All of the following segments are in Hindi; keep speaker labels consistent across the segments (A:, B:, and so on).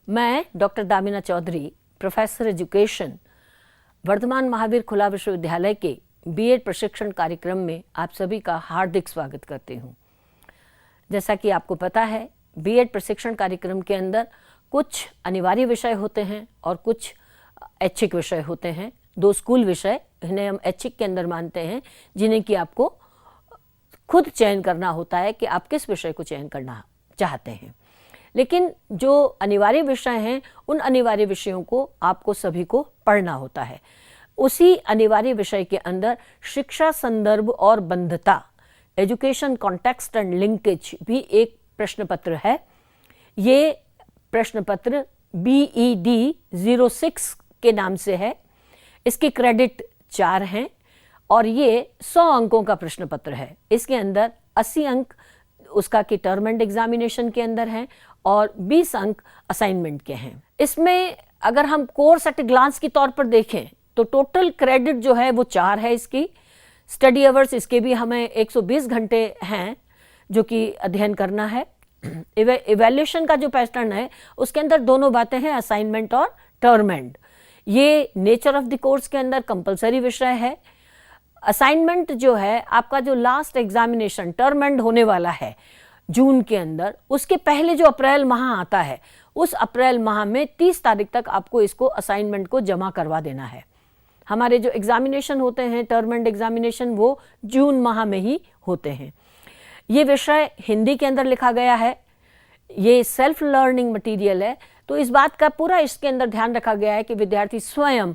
A: मैं doctor Damina Chaudhary, professor education, Vardhaman Mahavir खुला विश्वविद्यालय के बीएड प्रशिक्षण कार्यक्रम में आप सभी का हार्दिक स्वागत करती हूँ। जैसा कि आपको पता है, बीएड प्रशिक्षण कार्यक्रम के अंदर कुछ अनिवार्य विषय होते हैं और कुछ ऐच्छिक विषय होते हैं। दो स्कूल विषय, इन्हें हम ऐच्छिक के अंदर मानते हैं, जिन्हें कि आपको खुद चयन करना होता है कि आप किस विषय को चयन करना चाहते हैं। लेकिन जो अनिवार्य विषय हैं, उन अनिवार्य विषयों को आपको सभी को पढ़ना होता है। उसी अनिवार्य विषय के अंदर शिक्षा संदर्भ और बंधता, एजुकेशन कॉन्टेक्स्ट एंड लिंकेज भी एक प्रश्न पत्र है। ये प्रश्न पत्र BED 06 के नाम से है। इसके क्रेडिट 4 हैं और ये 100 अंकों का प्रश्न पत्र है। इसके अंदर 80 अंक उसका की टर्म एंड एग्जामिनेशन के अंदर हैं और 20 अंक असाइनमेंट के हैं। इसमें अगर हम कोर्स एट ग्लांस के तौर पर देखें तो टोटल क्रेडिट जो है वो 4 है। इसकी स्टडी आवर्स इसके भी हमें 120 घंटे हैं जो कि अध्ययन करना है। इवैल्यूएशन का जो पैटर्न है उसके अंदर दोनों बातें हैं, असाइनमेंट और टर्म एंड। ये नेचर ऑफ द कोर्स के अंदर कंपलसरी विषय है। असाइनमेंट जो है आपका जो लास्ट एग्जामिनेशन टर्म एंड होने वाला है जून के अंदर, उसके पहले जो अप्रैल माह आता है, उस अप्रैल माह में 30 तारीख तक आपको इसको असाइनमेंट को जमा करवा देना है। हमारे जो एग्जामिनेशन होते हैं टर्म एंड एग्जामिनेशन, वो जून माह में ही होते हैं। ये विषय हिंदी के अंदर लिखा गया है। ये सेल्फ लर्निंग मटेरियल है, तो इस बात का पूरा इसके अंदर ध्यान रखा गया है कि विद्यार्थी स्वयं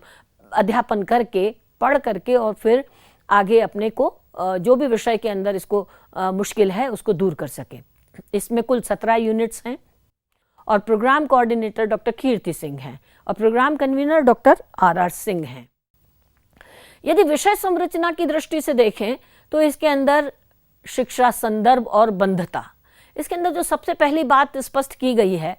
A: अध्यापन करके, पढ़ करके और फिर आगे अपने को जो भी विषय के अंदर इसको मुश्किल है उसको दूर कर सके। इसमें कुल 17 यूनिट्स हैं और programme coordinator doctor Kirti Singh हैं और programme convener doctor RR Singh हैं। यदि विषय संरचना की दृष्टि से देखें तो इसके अंदर शिक्षा संदर्भ और बंधता, इसके अंदर जो सबसे पहली बात स्पष्ट की गई है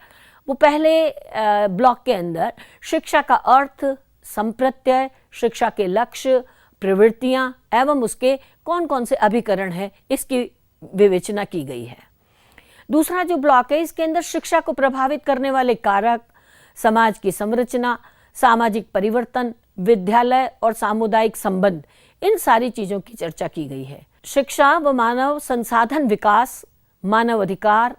A: वो पहले ब्लॉक के अंदर शिक्षा का अर्थ, संप्रत्यय, शिक्षा के लक्ष्य, प्रवृत्तियां एवं उसके कौन कौन से अभिकरण हैं, इसकी विवेचना की गई है। दूसरा जो ब्लॉक है इसके अंदर शिक्षा को प्रभावित करने वाले कारक, समाज की संरचना, सामाजिक परिवर्तन, विद्यालय और सामुदायिक संबंध, इन सारी चीजों की चर्चा की गई है। शिक्षा व मानव संसाधन विकास, मानव अधिकार,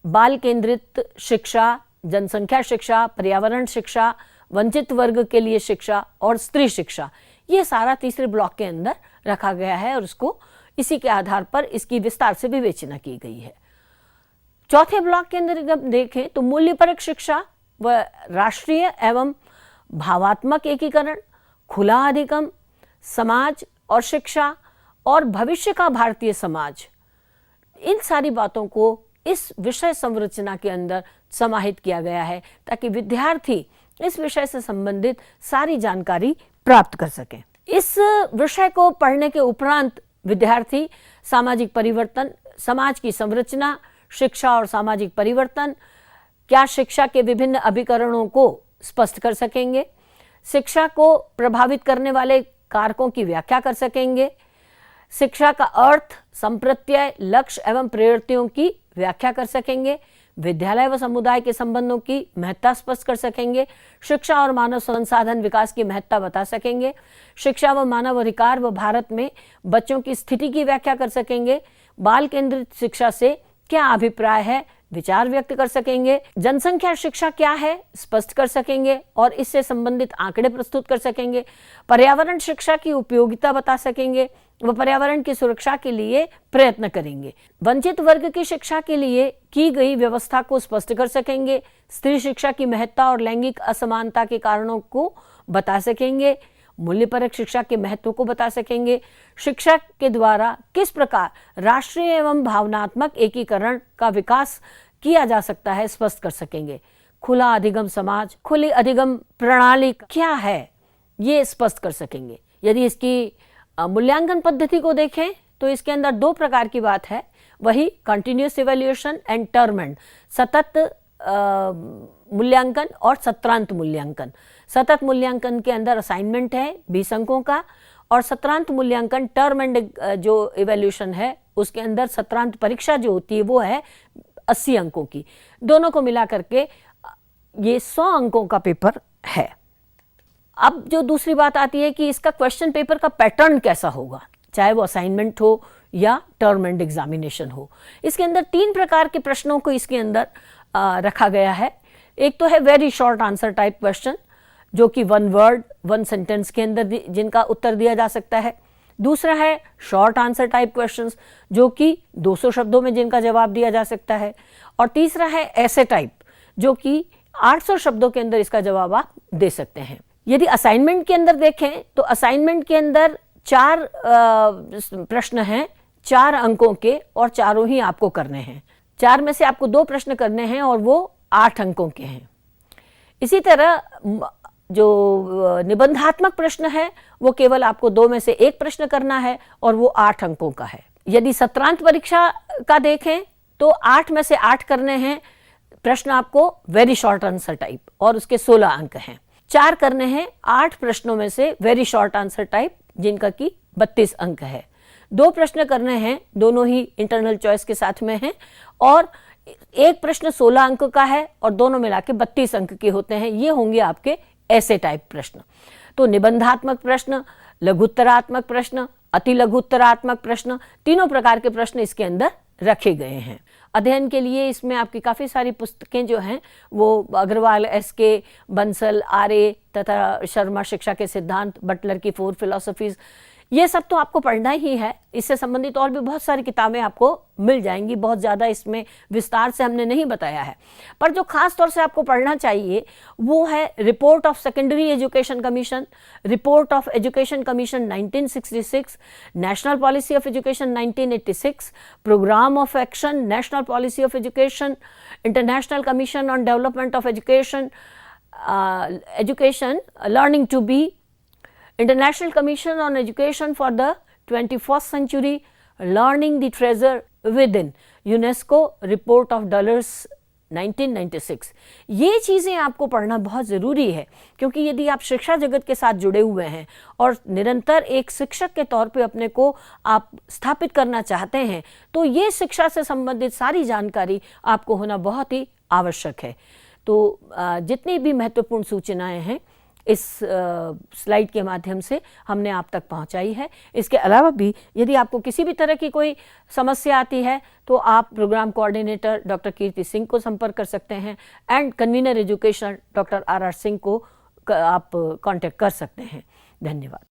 A: बाल केंद्रित शिक्षा, जनसंख्या शिक्षा, पर्यावरण शिक्षा, वंचित वर्ग के लिए शिक्षा और स्त्री शिक्षा, ये सारा तीसरे ब्लॉक के अंदर रखा गया है और उसको इसी के आधार पर इसकी विस्तार से विवेचना की गई है। चौथे ब्लॉक के अंदर जब देखें तो मूल्यपरक शिक्षा व राष्ट्रीय एवं भावात्मक एकीकरण, खुला अधिगम, समाज और शिक्षा और भविष्य का भारतीय समाज, इन सारी बातों को इस विषय संरचना के अंदर समाहित किया गया है ताकि विद्यार्थी इस विषय से संबंधित सारी जानकारी प्राप्त कर सकें। इस विषय को पढ़ने के उपरांत विद्यार्थी सामाजिक परिवर्तन, समाज की संरचना, शिक्षा और सामाजिक परिवर्तन, क्या शिक्षा के विभिन्न अभिकरणों को स्पष्ट कर सकेंगे, शिक्षा को प्रभावित करने वाले कारकों की व्याख्या कर सकेंगे, शिक्षा का अर्थ, संप्रत्यय, लक्ष्य एवं प्रवृत्तियों की व्याख्या कर सकेंगे, विद्यालय व समुदाय के संबंधों की महत्ता स्पष्ट कर सकेंगे, शिक्षा और मानव संसाधन विकास की महत्ता बता सकेंगे, शिक्षा व मानव अधिकार व भारत में बच्चों की स्थिति की व्याख्या कर सकेंगे, बाल केंद्रित शिक्षा से क्या अभिप्राय है, विचार व्यक्त कर सकेंगे, जनसंख्या शिक्षा क्या है स्पष्ट कर सकेंगे और इससे संबंधित आंकड़े प्रस्तुत कर सकेंगे, पर्यावरण शिक्षा की उपयोगिता बता सकेंगे व पर्यावरण की सुरक्षा के लिए प्रयत्न करेंगे, वंचित वर्ग की शिक्षा के लिए की गई व्यवस्था को स्पष्ट कर सकेंगे, स्त्री शिक्षा की महत्ता और लैंगिक असमानता के कारणों को बता सकेंगे, मूल्यपरक शिक्षा के महत्व को बता सकेंगे, शिक्षा के द्वारा किस प्रकार राष्ट्रीय एवं भावनात्मक एकीकरण का विकास किया जा सकता है स्पष्ट कर सकेंगे, खुला अधिगम समाज, खुली अधिगम प्रणाली क्या है ये स्पष्ट कर सकेंगे। यदि इसकी मूल्यांकन पद्धति को देखें तो इसके अंदर 2 प्रकार की बात है, वही continuous evaluation and term and, सतत मूल्यांकन और सत्रांत मूल्यांकन। सतत मूल्यांकन के अंदर असाइनमेंट है 20 अंकों का और सत्रांत मूल्यांकन टर्म एंड जो इवैल्यूएशन है उसके अंदर सत्रांत परीक्षा जो होती है वो है 80 अंकों की। दोनों को मिला करके ये 100 अंकों का पेपर है। अब जो दूसरी बात आती है कि इसका क्वेश्चन पेपर का पैटर्न कैसा होगा, चाहे वो असाइनमेंट हो या टर्म एंड एग्जामिनेशन हो। इसके अंदर 3 प्रकार के प्रश्नों को इसके अंदर रखा गया है। एक तो है very short answer type question, जो कि 1 वर्ड 1 सेंटेंस के अंदर जिनका उत्तर दिया जा सकता है। दूसरा है शॉर्ट आंसर टाइप क्वेश्चंस, जो कि 200 शब्दों में जिनका जवाब दिया जा सकता है। और तीसरा है ऐसे टाइप, जो कि 800 शब्दों के अंदर इसका जवाब आप दे सकते हैं। यदि असाइनमेंट के अंदर देखें तो असाइनमेंट के अंदर 4 प्रश्न हैं 4 अंकों के, और चारों ही आपको करने हैं। 4 में से आपको 2 प्रश्न करने हैं और वो 8 अंकों के हैं। इसी तरह जो निबंधात्मक प्रश्न है वो केवल आपको 2 में से 1 प्रश्न करना है और वो 8 अंकों का है। यदि सत्रांत परीक्षा का देखें तो 8 में से 8 करने हैं प्रश्न आपको वेरी शॉर्ट आंसर टाइप, और उसके 16 अंक हैं। 4 करने हैं 8 प्रश्नों में से वेरी शॉर्ट आंसर टाइप, जिनका कि 32 अंक है। 2 प्रश्न करने हैं, दोनों ही इंटरनल चॉइस के साथ में हैं, और 1 प्रश्न 16 अंक का है और दोनों मिला के 32 अंक के होते हैं। ये होंगे आपके ऐसे टाइप प्रश्न। तो निबंधात्मक प्रश्न, लघुत्तरात्मक प्रश्न, अति लघुत्तरात्मक प्रश्न, तीनों प्रकार के प्रश्न इसके अंदर रखे गए हैं। अध्ययन के लिए इसमें आपकी काफ़ी सारी पुस्तकें जो हैं वो अग्रवाल, एसके, बंसल, आर्य तथा शर्मा शिक्षा के सिद्धांत, बटलर की 4 फिलॉसफीज, ये सब तो आपको पढ़ना ही है। इससे संबंधित और भी बहुत सारी किताबें आपको मिल जाएंगी। बहुत ज़्यादा इसमें विस्तार से हमने नहीं बताया है, पर जो खास तौर से आपको पढ़ना चाहिए वो है report of secondary education commission, report of education commission 1966, national policy of education 1986, programme of action national policy of education, international commission on development of education, education learning to be, International Commission on Education for the 21st Century, Learning the Treasure Within, UNESCO Report of Dulles 1996। ये चीज़ें आपको पढ़ना बहुत ज़रूरी है, क्योंकि यदि आप शिक्षा जगत के साथ जुड़े हुए हैं और निरंतर एक शिक्षक के तौर पे अपने को आप स्थापित करना चाहते हैं, तो ये शिक्षा से संबंधित सारी जानकारी आपको होना बहुत ही आवश्यक है। तो जितनी भी महत्वपूर्ण सूचनाएं हैं इस स्लाइड के माध्यम से हमने आप तक पहुंचाई है। इसके अलावा भी यदि आपको किसी भी तरह की कोई समस्या आती है तो आप programme coordinator doctor Kirti Singh को संपर्क कर सकते हैं, and convener education doctor R Singh को आप कांटेक्ट कर सकते हैं। धन्यवाद।